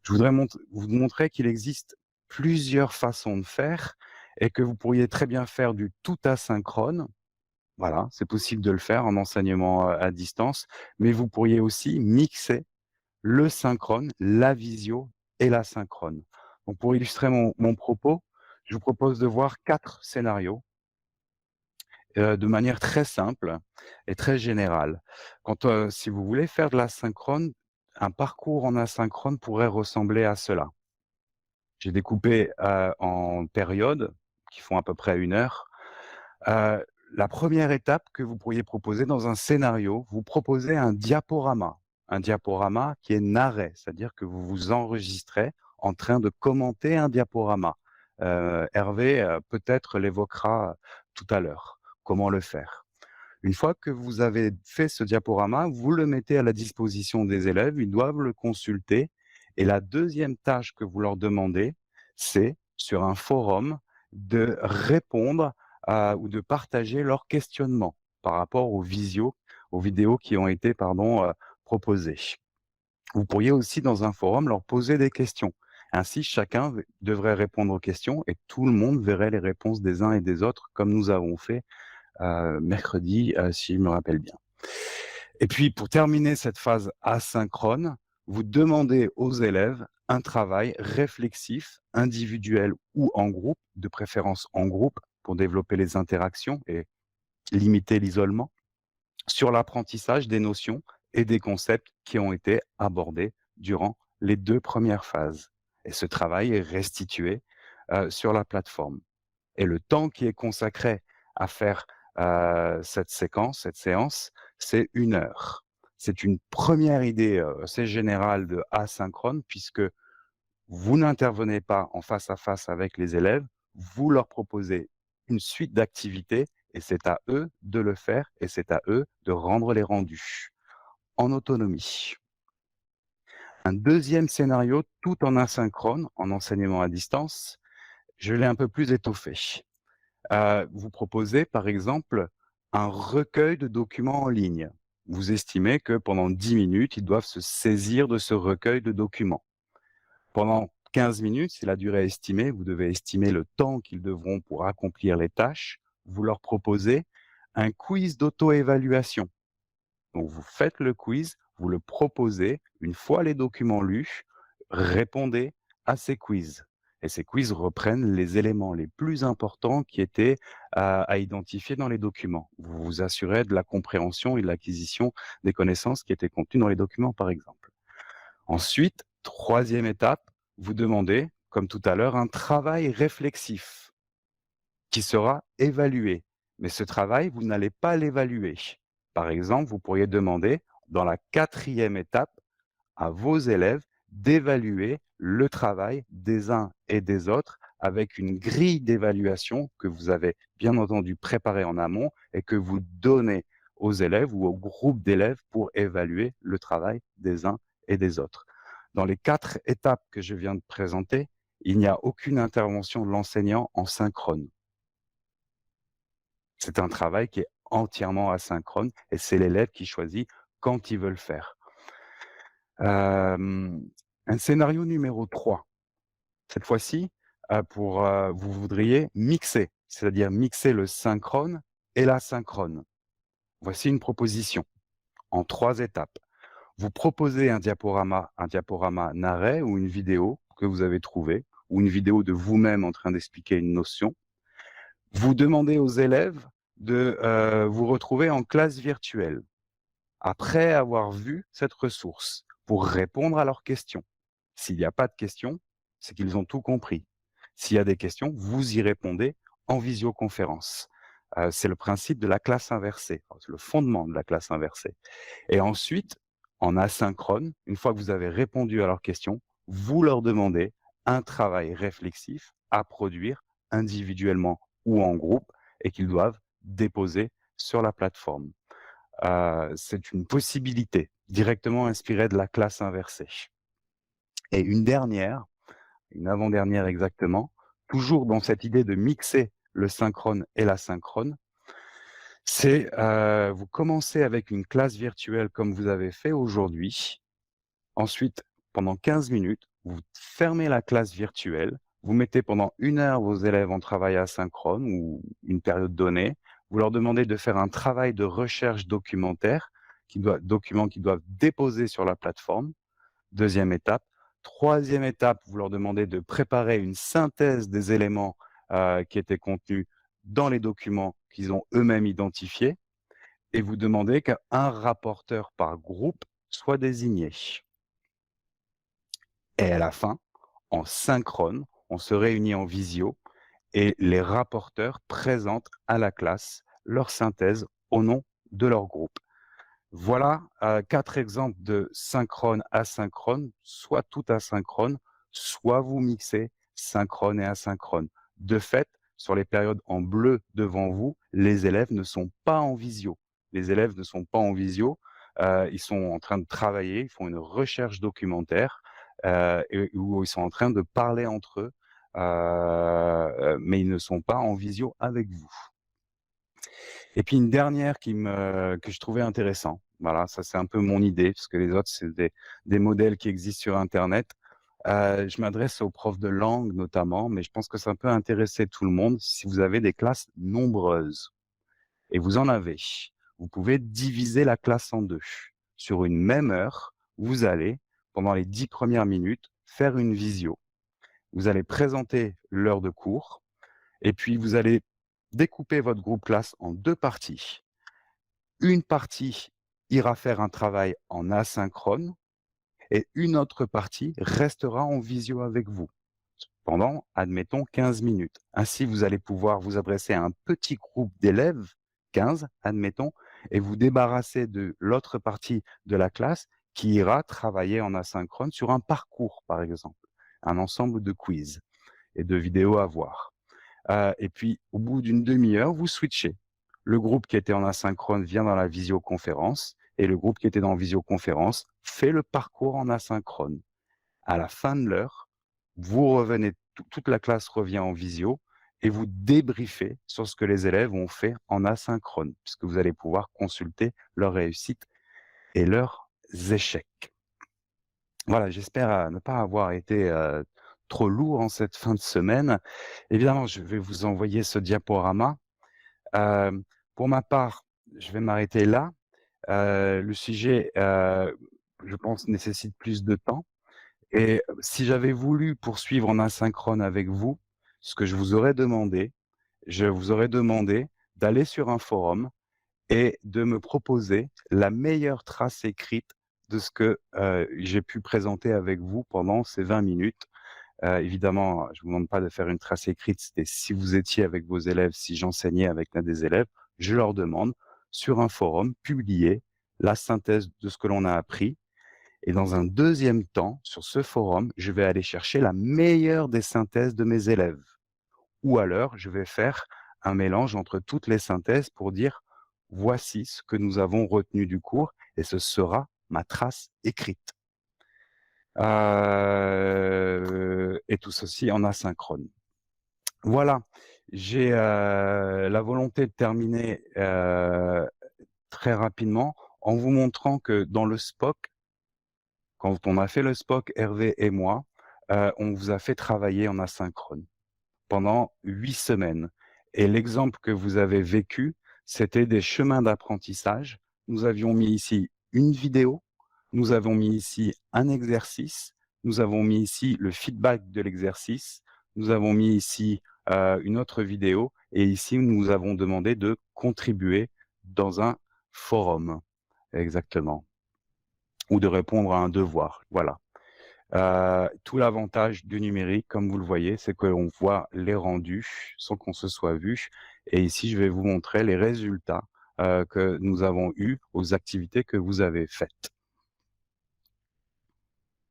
Je voudrais vous montrer qu'il existe plusieurs façons de faire et que vous pourriez très bien faire du tout asynchrone. Voilà, c'est possible de le faire en enseignement à distance, mais vous pourriez aussi mixer le synchrone, la visio et l'asynchrone. Donc pour illustrer mon propos, je vous propose de voir 4 scénarios de manière très simple et très générale. Si vous voulez faire de l'asynchrone, un parcours en asynchrone pourrait ressembler à cela. J'ai découpé, en périodes qui font à peu près 1 heure. Heu, la première étape que vous pourriez proposer dans un scénario, vous proposez un diaporama. Un diaporama qui est narré, c'est-à-dire que vous vous enregistrez en train de commenter un diaporama. Hervé, peut-être l'évoquera tout à l'heure, comment le faire. Une fois que vous avez fait ce diaporama, vous le mettez à la disposition des élèves, ils doivent le consulter et la deuxième tâche que vous leur demandez, c'est sur un forum de répondre ou de partager leurs questionnements par rapport aux vidéos qui ont été proposées. Vous pourriez aussi dans un forum leur poser des questions. Ainsi, chacun devrait répondre aux questions et tout le monde verrait les réponses des uns et des autres comme nous avons fait mercredi, si je me rappelle bien. Et puis, pour terminer cette phase asynchrone, vous demandez aux élèves un travail réflexif, individuel ou en groupe, de préférence en groupe, pour développer les interactions et limiter l'isolement, sur l'apprentissage des notions et des concepts qui ont été abordés durant les 2 premières phases. Et ce travail est restitué sur la plateforme. Et le temps qui est consacré à faire, cette séance, c'est 1 heure. C'est une première idée, assez générale de asynchrone puisque vous n'intervenez pas en face à face avec les élèves, vous leur proposez une suite d'activités et c'est à eux de le faire et c'est à eux de rendre les rendus, en autonomie. Un deuxième scénario, tout en asynchrone, en enseignement à distance, je l'ai un peu plus étoffé. Vous proposez, par exemple, un recueil de documents en ligne. Vous estimez que pendant 10 minutes, ils doivent se saisir de ce recueil de documents. Pendant 15 minutes, c'est la durée estimée, vous devez estimer le temps qu'ils devront pour accomplir les tâches. Vous leur proposez un quiz d'auto-évaluation. Donc vous faites le quiz, vous le proposez, une fois les documents lus, répondez à ces quiz. Et ces quiz reprennent les éléments les plus importants qui étaient à identifier dans les documents. Vous vous assurez de la compréhension et de l'acquisition des connaissances qui étaient contenues dans les documents, par exemple. Ensuite, troisième étape, vous demandez, comme tout à l'heure, un travail réflexif qui sera évalué. Mais ce travail, vous n'allez pas l'évaluer. Par exemple, vous pourriez demander, dans la quatrième étape, à vos élèves d'évaluer le travail des uns et des autres avec une grille d'évaluation que vous avez bien entendu préparée en amont et que vous donnez aux élèves ou au groupe d'élèves pour évaluer le travail des uns et des autres. Dans les 4 étapes que je viens de présenter, il n'y a aucune intervention de l'enseignant en synchrone. C'est un travail qui est entièrement asynchrone et c'est l'élève qui choisit quand il veut le faire. Un scénario numéro 3. Cette fois-ci, vous voudriez mixer, c'est-à-dire mixer le synchrone et l'asynchrone. Voici une proposition en 3 étapes. Vous proposez un diaporama narré ou une vidéo que vous avez trouvée ou une vidéo de vous-même en train d'expliquer une notion. Vous demandez aux élèves de, vous retrouver en classe virtuelle, après avoir vu cette ressource, pour répondre à leurs questions. S'il n'y a pas de questions, c'est qu'ils ont tout compris. S'il y a des questions, vous y répondez en visioconférence. C'est le principe de la classe inversée, c'est le fondement de la classe inversée. Et ensuite, en asynchrone, une fois que vous avez répondu à leurs questions, vous leur demandez un travail réflexif à produire individuellement ou en groupe et qu'ils doivent déposer sur la plateforme. C'est une possibilité directement inspirée de la classe inversée. Et une avant-dernière exactement, toujours dans cette idée de mixer le synchrone et l'asynchrone, c'est, vous commencez avec une classe virtuelle comme vous avez fait aujourd'hui. Ensuite, pendant 15 minutes, vous fermez la classe virtuelle, vous mettez pendant 1 heure vos élèves en travail asynchrone ou une période donnée. Vous leur demandez de faire un travail de recherche documentaire documents qu'ils doivent déposer sur la plateforme. Deuxième étape. Troisième étape, vous leur demandez de préparer une synthèse des éléments qui étaient contenus dans les documents qu'ils ont eux-mêmes identifiés et vous demandez qu'un rapporteur par groupe soit désigné. Et à la fin, en synchrone, on se réunit en visio et les rapporteurs présentent à la classe leur synthèse au nom de leur groupe. Voilà 4 exemples de synchrone, asynchrone, soit tout asynchrone, soit vous mixez synchrone et asynchrone. De fait, sur les périodes en bleu devant vous, les élèves ne sont pas en visio. Les élèves ne sont pas en visio, ils sont en train de travailler, ils font une recherche documentaire, où ils sont en train de parler entre eux, mais ils ne sont pas en visio avec vous. Et puis une dernière que je trouvais intéressant. Voilà, ça c'est un peu mon idée, parce que les autres, c'est des modèles qui existent sur internet. Je m'adresse aux profs de langue notamment, mais je pense que ça peut intéresser tout le monde si vous avez des classes nombreuses. Et vous en avez. Vous pouvez diviser la classe en 2. Sur une même heure, vous allez, pendant les 10 premières minutes, faire une visio. Vous allez présenter l'heure de cours, et puis vous allez découper votre groupe classe en 2 parties. Une partie ira faire un travail en asynchrone et une autre partie restera en visio avec vous pendant, admettons, 15 minutes. Ainsi, vous allez pouvoir vous adresser à un petit groupe d'élèves, 15, admettons, et vous débarrasser de l'autre partie de la classe qui ira travailler en asynchrone sur un parcours, par exemple, un ensemble de quiz et de vidéos à voir. Et puis, au bout d'une demi-heure, vous switchez. Le groupe qui était en asynchrone vient dans la visioconférence et le groupe qui était en visioconférence fait le parcours en asynchrone. À la fin de l'heure, vous revenez, toute la classe revient en visio et vous débriefez sur ce que les élèves ont fait en asynchrone, puisque vous allez pouvoir consulter leurs réussites et leurs échecs. Voilà, j'espère ne pas avoir été trop lourd en cette fin de semaine. Évidemment, je vais vous envoyer ce diaporama. Pour ma part, je vais m'arrêter là. Le sujet, je pense, nécessite plus de temps. Et si j'avais voulu poursuivre en asynchrone avec vous, ce que je vous aurais demandé d'aller sur un forum et de me proposer la meilleure trace écrite de ce que j'ai pu présenter avec vous pendant ces 20 minutes. Évidemment, je ne vous demande pas de faire une trace écrite, c'était si vous étiez avec vos élèves, si j'enseignais avec l'un des élèves, je leur demande sur un forum, publier la synthèse de ce que l'on a appris. Et dans un deuxième temps, sur ce forum, je vais aller chercher la meilleure des synthèses de mes élèves. Ou alors, je vais faire un mélange entre toutes les synthèses pour dire voici ce que nous avons retenu du cours et ce sera ma trace écrite. Et tout ceci en asynchrone. Voilà, j'ai la volonté de terminer très rapidement en vous montrant que dans le SPOC, quand on a fait le SPOC, Hervé et moi, on vous a fait travailler en asynchrone pendant 8 semaines. Et l'exemple que vous avez vécu, c'était des chemins d'apprentissage. Nous avions mis ici une vidéo, nous avons mis ici un exercice, nous avons mis ici le feedback de l'exercice, nous avons mis ici une autre vidéo, et ici, nous avons demandé de contribuer dans un forum, exactement, ou de répondre à un devoir, voilà. Tout l'avantage du numérique, comme vous le voyez, c'est qu'on voit les rendus sans qu'on se soit vu. Et ici, je vais vous montrer les résultats que nous avons eus aux activités que vous avez faites.